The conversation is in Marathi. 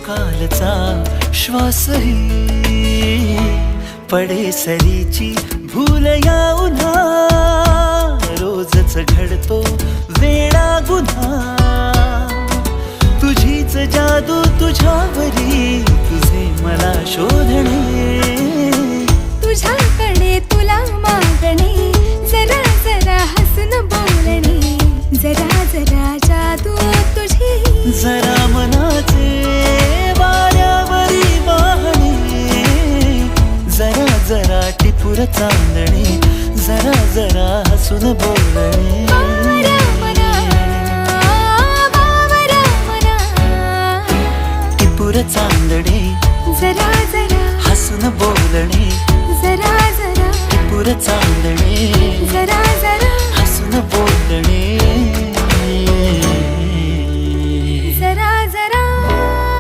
कालचा श्वासही पडे सरीची भूल या उन्हा रोजच घडतो वेडा गुन्हा तुझीच जादू तुझ्यावरी तुझे मला शोधणे तुझ्याकडे तुला मागणे जरा जरा हसून बोलणे जरा जरा जादू तुझी जरा मनाचे वाऱ्यावरी वाहणे जरा जरा टिपूर चांदणे जरा जरा हसून बोलणे वारा मना, वारा मना. टिपूर चांदणे जरा जरा हसून बोलणे जरा जरा टिपूर चांदणे जरा जरा हसून बोलणे